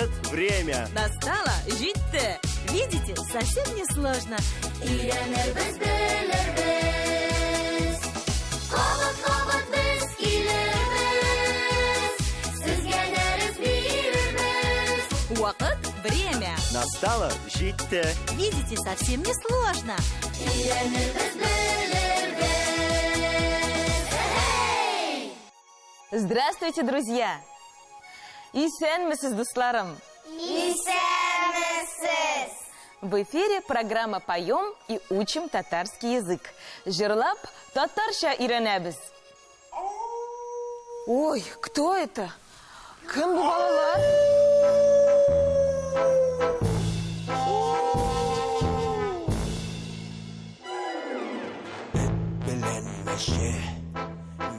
Вокыт, время. Настало, житті. Видите, совсем не сложно. Үйренербіз, білербіз. Қобыт біз келербіз. Сізге дәріс берербіз. Вокыт, время. Настало, житті. Видите, совсем не сложно. Үйренербіз, білербіз. Здравствуйте, друзья! Исәнмесез, дусларым! Исәнмесез! В эфире программа «Поем и учим татарский язык». Жырлап, татарша үйренебіз. Ой, кто это? Кім бұл балалар? Bilen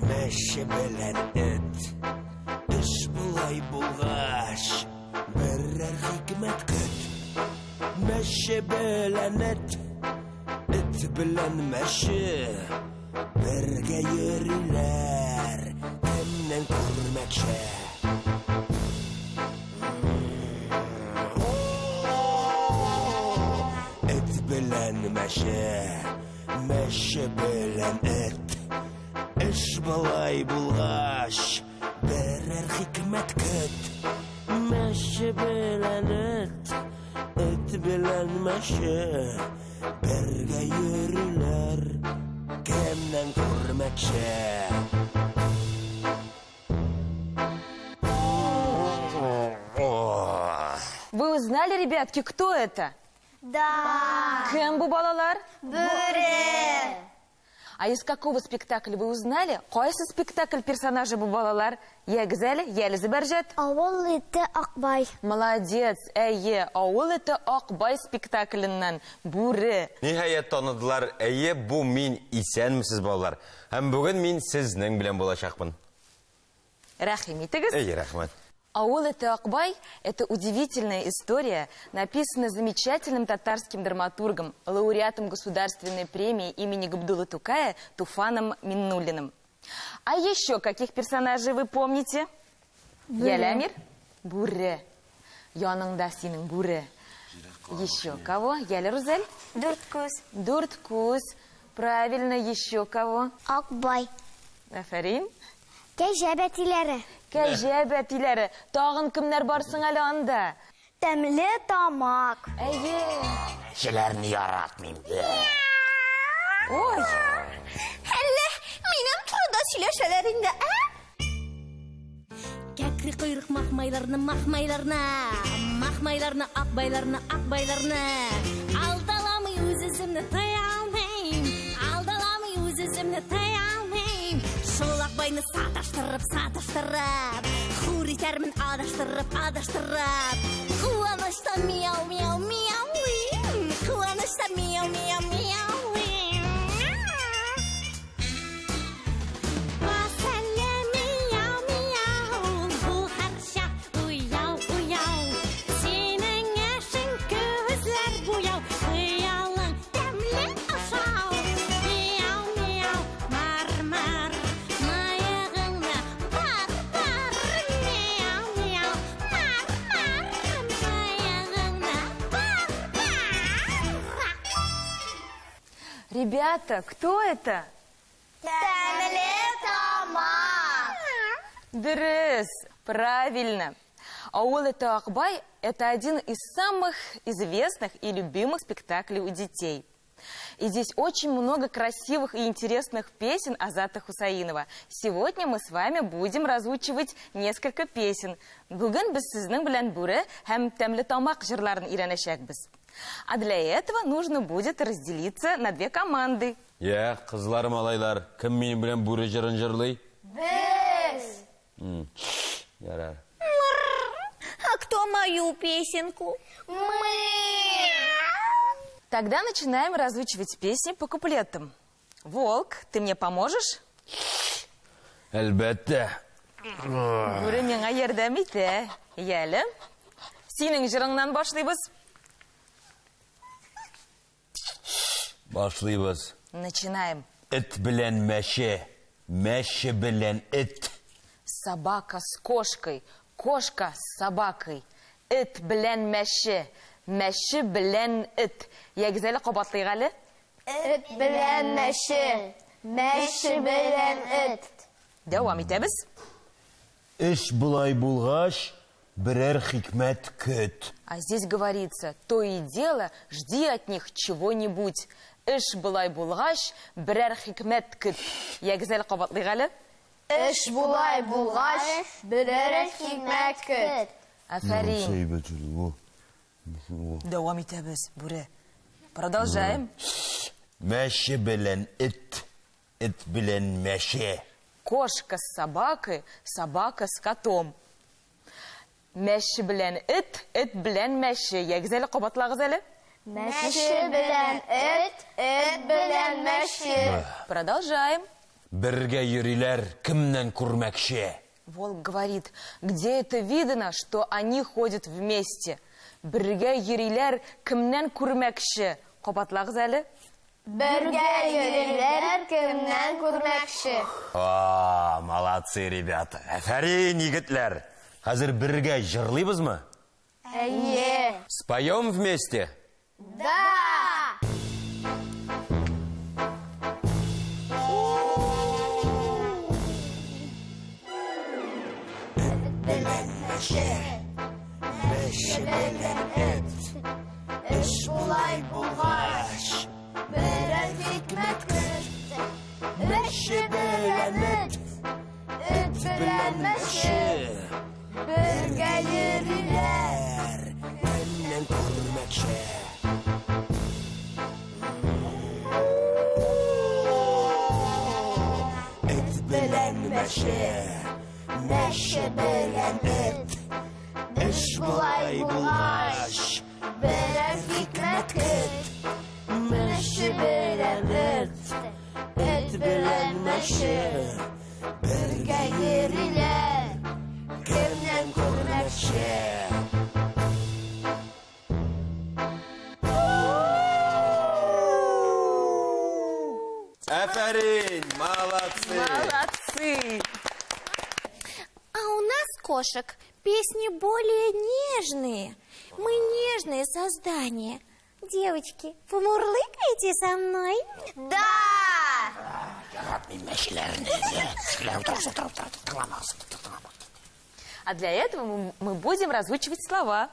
meşe bilen et. İş bulay bulgaş, birer hikmet küt. Meşe bilen et bilen meşe. Birge yürüler, kimden kurmekşe. Et bilen meşe bilen et. İş bulay bulgaş, birer hikmet küt. Meşe bilen et bilen meşe. Birge yürüler, kimden kurmekşe. Вы узнали, ребятки, кто это? Да. Кім бұл балалар? Бүре. А из какого спектакля вы узнали? Қайсы спектакль персонажи бұл балалар? Егіз әлі, елізі бәржет? Ауыл иті Ақбай. Молодец, әйе, ауыл иті Ақбай спектаклінен бүре. Ниһаят таныдылар, әйе, бұл мен исәнмесез балалар. Һәм бүгін мен сізнің білен болашақпын. Рахим етігіз? Әйе, рахмет. «Ауыл это Акбай» – это удивительная история, написанная замечательным татарским драматургом, лауреатом государственной премии имени Габдуллы Тукая Туфаном Миннуллиным. А еще каких персонажей вы помните? Ялямир? Буре. Яныңда синің Буре. Еще кого? Яля Рузель? Дүрткүз. Дурткуз. Правильно, еще кого? Ақбай. Афарин? Кәжәбәтиләре. Кәжә бәтиләре. Тағын кімнәр барсың әлі анда? Тәмле тамак. Әйе. Şilerini yaratmayayım. Ой. Әллә, минем турында сөйләшәләреңдә, Кәкре құйрық мақмайларына, ақбайларына. Алдаламай өз өзімні тая алмайм. Шол ақбайны саташтырып, хур итермін адаштырып. Қуаныштан мияу-мияу-мияуим. Ребята, кто это? Тәмле тамак. Дұрыс, правильно. «Ауыл это Акбай» – это один из самых известных и любимых спектаклей у детей. И здесь очень много красивых и интересных песен Азата Хусаинова. Сегодня мы с вами будем разучивать несколько песен. Бүгін біз сіздің білән Бүре һәм тәмле тамақ жырларын үйренешекбіз. А для этого нужно будет разделиться на две команды. Я, қызларым алайлар, кім менің білен Бүре жырын жырлай? Біз. Ярар. А кто мою песенку? Мы. Тогда начинаем разучивать песни по куплетам. Волк, ты мне поможешь? Әлбәттә. Бүре миңа ярдәм итә. Ялі, синең жырыңнан башлыйбыз. Башлыйбыз. Начинаем. Эт белән мәше, мәше белән эт. Собака с кошкой, кошка с собакой. Эт белән мәше. Мәше белән эт. Ягезәле кабатлыйк әле. Эт белән мәше. Мәше белән эт. Дәвам итәбез. Эш булай булгач, берәр хикмәт көт. А здесь говорится: то и дело, жди от них чего-нибудь. Эш булай булгач, берәр хикмәт көт. Ягезәле кабатлыйк әле. Эш булай булгач, берәр хикмәт көт. Афәрин. Дәвам итәбез, бүре. Продолжаем. Мәше белән эт. Эт белән мәше. Кошка с собакой, собака с котом. Мәше белән эт, эт белән мәше. Ягезәле кабатлагыз әле. Мәше белән эт, эт белән мәше. Продолжаем. Бергә йөриләр, кемнән күрмәкче. Волк говорит: где это видно, что они ходят вместе? Бергә йөриләр, кемнән күрмәкче. Кабатлагыз әле. Бергә йөриләр, кемнән күрмәкче. Молодцы, ребята. Афәрин, егетләр. Хәзер бергә җырлыйбызмы? Әйе. Споем вместе? Да! Мәше белән эт. Эш булай булгач, берәр хикмәт көт. Мәше белән эт. Эт белән мәше. Бергә йөриләр, кемнән күрмәкче. Эт белән мәше. Мәше белән эт. Эш булай булгач, берәр хикмәт көт. Мәше белән эт. Эт белән мәше. Бергә йөриләр, кемнән күрмәкче. Афәрин, молодцы. Молодцы. А у нас, кошек, песни более нежные. Мы нежные создания. Девочки, помурлыкайте со мной? Да! А для этого мы будем разучивать слова.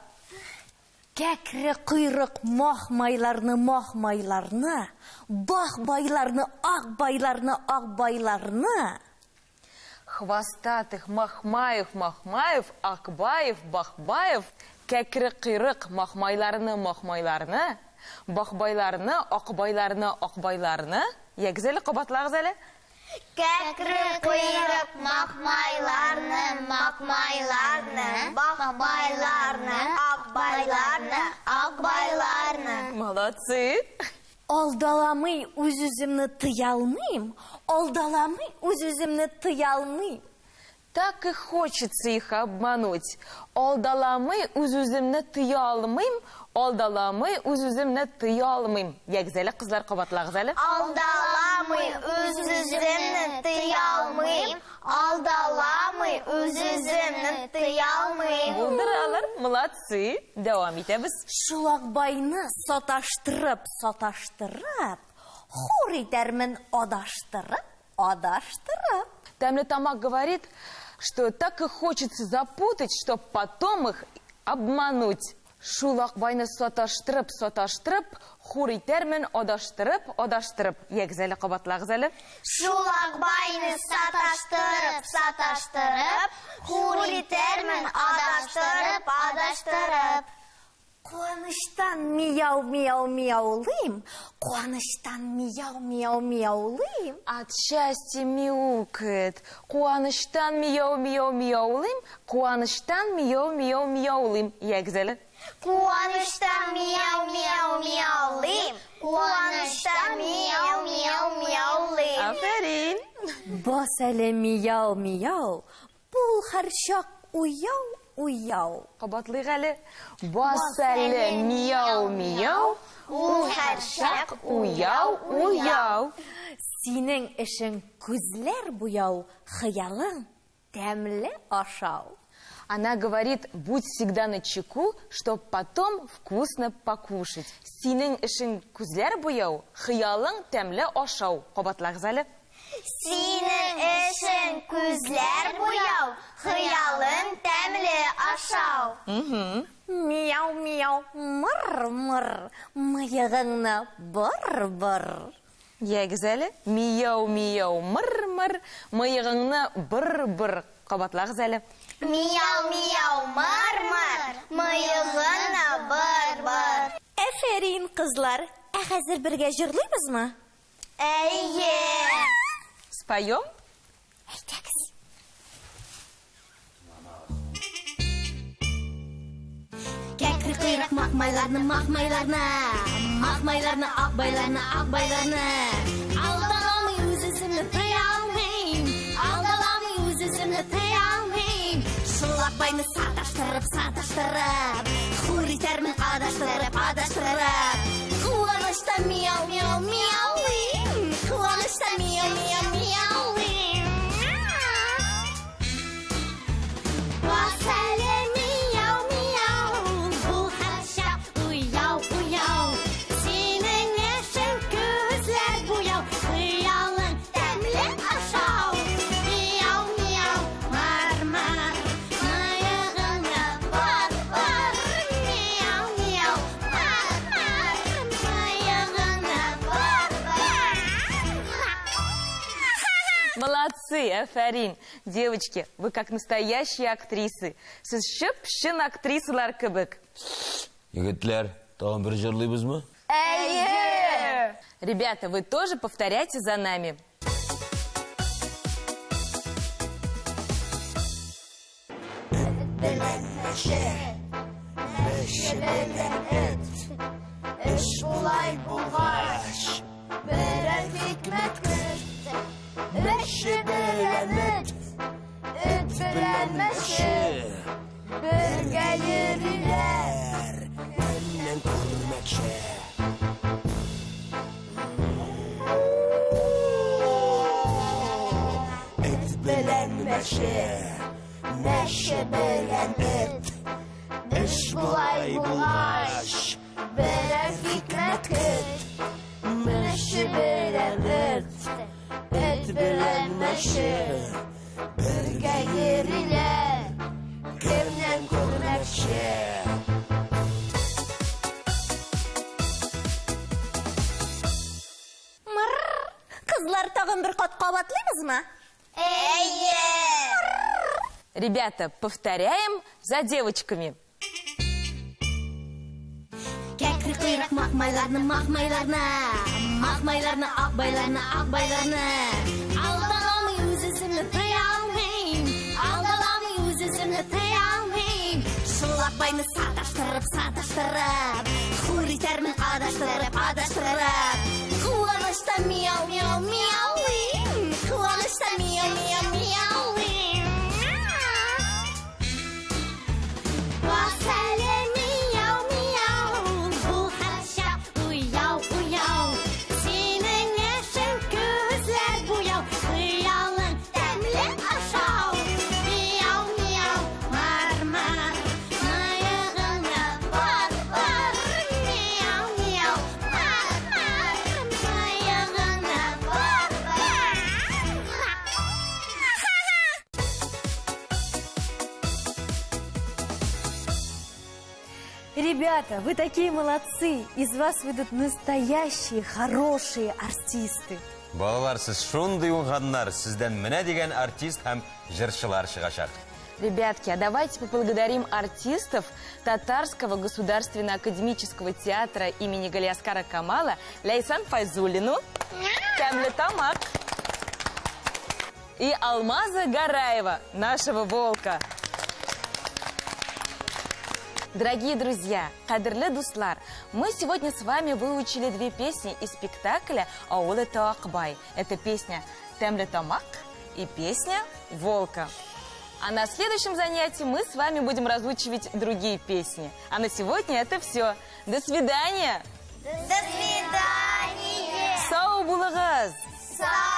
Кәкре құйрық махмайларны, бахбайларны, ақбайларны. Хвостатых Махмаев, Акбаев, Бахбаев, кәкре құйрық махмайларны, бахбайларны, ақбайларны. Ягезәле кабатлагыз әле. Кәкре құйрық махмайларны, бахбайларны, ақбайларны. Молодцы. Алдаламый үз-үземне тыя алмыйм. Так и хочется их обмануть. Алдаламый үз-үземне тыя алмыйм. Ягезәле кызлар кабатлагыз әле. Алдаламый үз-үземне тыя алмыйм. Булдыралар, молодцы. Дәвам итәбез. Шулакбайны саташтырып, хур итәрмен адаштырып. Тәмле тамак говорит, что так и хочется запутать, чтоб потом их обмануть. Шулакбайны саташтырып, хур итәрмен адаштырып. Ягезәле кабатлагыз әле. Шулакбайны саташтырып, хур итәрмен адаштырып. Куаныштан мияу-мияулыйм. От счастья мяукает. Куаныштан мияу-мияулыйм. Ягезәле. Куаныштан мияу-мияулыйм. Афәрин. Бас әле мияу-мияу. Бул һәрчак уяу. Кабатлыйк әле. Бас әле мияу-мияу. Ул һәрчак уяу. Синең эшең күзләр буяу, хыялың тәмле ашау. Она говорит, будь всегда начеку, чтобы потом вкусно покушать. Синең эшең күзләр буяу, хыялың тәмле ашау. Кабатлагыз әле. Синең эшең күзләр буяу, хыялың тәмле ашау. Мияу, мияу, мыр, мыр, мыйығыңны бұр, бұр. Ягез әле. Мияу, мияу, мыр, мыр, мыйығыңны бір, бір. Кабатлагыз әле. Мияу, мияу, мыр, мыр, мыйығыңны бір, бір. Әфәрин, қызлар, хәзер бергә җырлыйбызмы? Әйе. Споем? Әйтәгез. Кәкре кыйрак мақмайларны, мақмайларны, мақмайларны, ақбайларны, ақбайларны. Алдаламый үз-үзімні тыя алмайм, алдаламый үз-үзімні тыя алмайм. Шулақбайны саташтырып, саташтырып, хур итермін адаштырып, адаштырып. Қуанышта мияу, мияу, мияулайм, қуанышта мияу, мияу, мияулайм. Бас әлі мияу, мияу, бұл хәшәп уяу, уяу. Сенің эшең күзләр буяу, хыялың тәмле ашау. Мияу, мияу, мар, мар, мыйығыңны бар, бар. Мияу, мияу, мар, мар, мыйығыңны бар, бар. Молодцы, Афарин. Девочки, вы как настоящие актрисы. Сіз шып-шын актрисалар кебек. Егетләр, тагын бер җырлыйбызмы? Ребята, вы тоже повторяйте за нами. Эш булай булгач, берәр хикмәт көтте. Мәше белән эт белән мәше, бергә йөриләр, Кемнән күрмәкче. эт белән мәше, мәше белән эт. Эш булай булгач, берәр хикмәт көт. Мәше белән эт белән мәше, бергә йөриләр, кемнән күрмәкче. Қызлар, тағын бір қат қабатлыйбызмы? Әйе! Ребята, повторяем за девочками. Кәкре кыйрак мақмайларны, мақмайларны, мақмайларны, ақбайларны, ақбайларны. Алдаламый үз-үзімні тыя алмайм, алдаламый үз-үзімні тыя алмайм. Шулақбайны саташтырып, саташтырып, хур итермін адаштырып, адаштырып. Қуанышта мияу, мияу, мияулайм, қуанышта мияу, мияу, мияулайм. Бас әлі мияу, мияу, бұл хәшәп уяу, уяу. Сенің эшең күзләр буяу, хыялың тәмле ашау. Мияу, мияу, мар, мар, мыйығыңны бар, бар. Мияу, мияу, мар, мар, мыйығыңны бар, бар. Ребята, вы такие молодцы. Из вас выйдут настоящие, хорошие артисты. Балалар, сіз шундый уңғаннар, сізден менә дигән артист һәм җырчылар чыгачак. Ребятки, а давайте поблагодарим артистов Татарского государственно-академического театра имени Галиаскара Камала Ляйсан Файзулину, Тәмле тамак и Алмаза Гараева, нашего волка. Дорогие друзья, кадрлы дуслар, мы сегодня с вами выучили две песни из спектакля «Ауылы Таакбай». Это песня «Тәмле тамак» и песня «Волка». А на следующем занятии мы с вами будем разучивать другие песни. А на сегодня это все. До свидания! До свидания! Сау булыгыз! Сау!